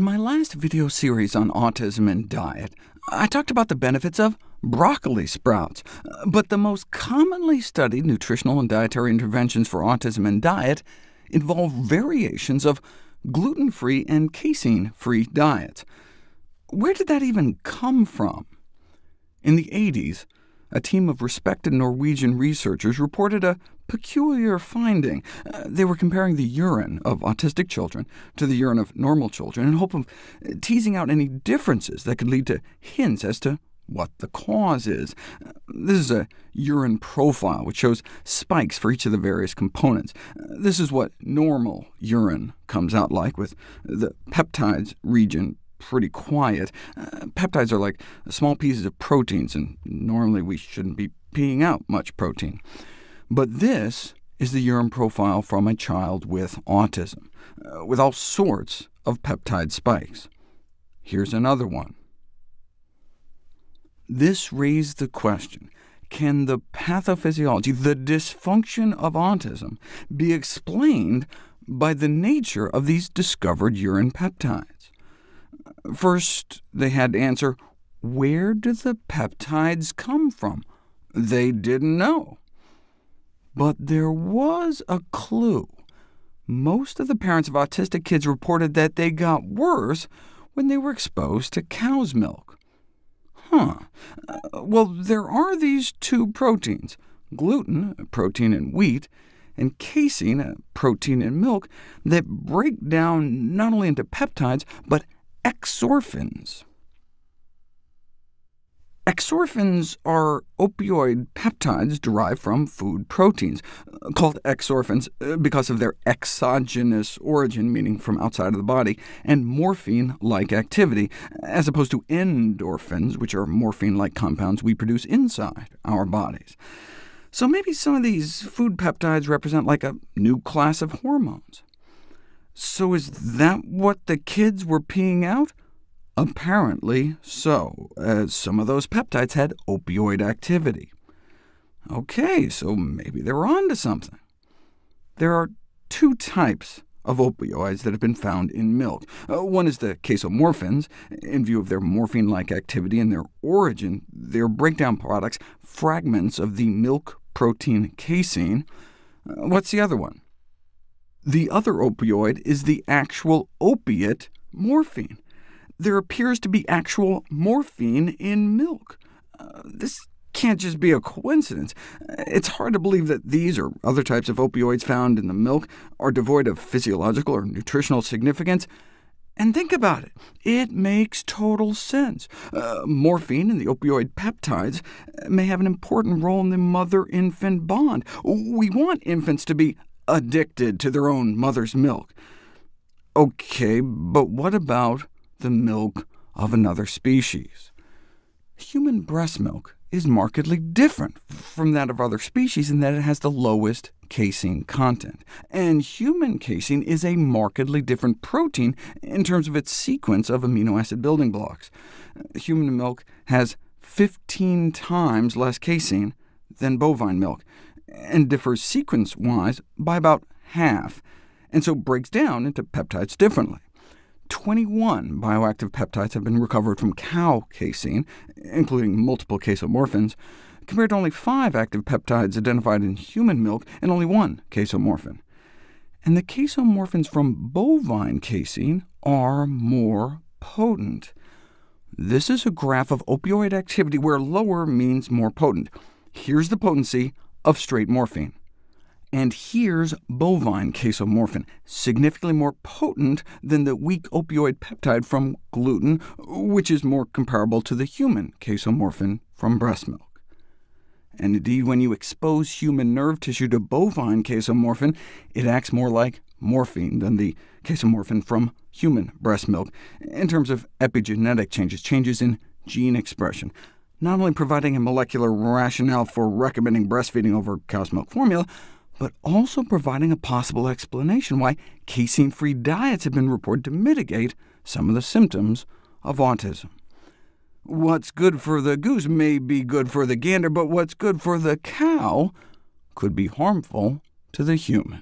In my last video series on autism and diet, I talked about the benefits of broccoli sprouts, but the most commonly studied nutritional and dietary interventions for autism and diet involve variations of gluten-free and casein-free diets. Where did that even come from? In the 80s, a team of respected Norwegian researchers reported a peculiar finding. They were comparing the urine of autistic children to the urine of normal children in hope of teasing out any differences that could lead to hints as to what the cause is. This is a urine profile, which shows spikes for each of the various components. This is what normal urine comes out like, with the peptides region pretty quiet. Peptides are like small pieces of proteins, and normally we shouldn't be peeing out much protein. But this is the urine profile from a child with autism, with all sorts of peptide spikes. Here's another one. This raised the question, can the pathophysiology, the dysfunction of autism, be explained by the nature of these discovered urine peptides? First, they had to answer, where do the peptides come from? They didn't know. But there was a clue. Most of the parents of autistic kids reported that they got worse when they were exposed to cow's milk. Well, there are these two proteins, gluten, a protein in wheat, and casein, a protein in milk, that break down not only into peptides, but exorphins. Exorphins are opioid peptides derived from food proteins, called exorphins because of their exogenous origin, meaning from outside of the body, and morphine-like activity, as opposed to endorphins, which are morphine-like compounds we produce inside our bodies. So maybe some of these food peptides represent like a new class of hormones. So is that what the kids were peeing out? Apparently so, as some of those peptides had opioid activity. OK, so maybe they were onto something. There are two types of opioids that have been found in milk. One is the casomorphins. In view of their morphine-like activity and their origin, they're breakdown products, fragments of the milk protein casein. What's the other one? The other opioid is the actual opiate morphine. There appears to be actual morphine in milk. This can't just be a coincidence. It's hard to believe that these or other types of opioids found in the milk are devoid of physiological or nutritional significance. And think about it. It makes total sense. Morphine and the opioid peptides may have an important role in the mother-infant bond. We want infants to be addicted to their own mother's milk. OK, but what about the milk of another species? Human breast milk is markedly different from that of other species in that it has the lowest casein content. And human casein is a markedly different protein in terms of its sequence of amino acid building blocks. Human milk has 15 times less casein than bovine milk, and differs sequence-wise by about half, and so breaks down into peptides differently. 21 bioactive peptides have been recovered from cow casein, including multiple casomorphins, compared to only 5 active peptides identified in human milk and only 1 casomorphin. And the casomorphins from bovine casein are more potent. This is a graph of opioid activity where lower means more potent. Here's the potency of straight morphine. And here's bovine casomorphin, significantly more potent than the weak opioid peptide from gluten, which is more comparable to the human casomorphin from breast milk. And indeed, when you expose human nerve tissue to bovine casomorphin, it acts more like morphine than the casomorphin from human breast milk, in terms of epigenetic changes in gene expression, not only providing a molecular rationale for recommending breastfeeding over cow's milk formula, but also providing a possible explanation why casein-free diets have been reported to mitigate some of the symptoms of autism. What's good for the goose may be good for the gander, but what's good for the cow could be harmful to the human.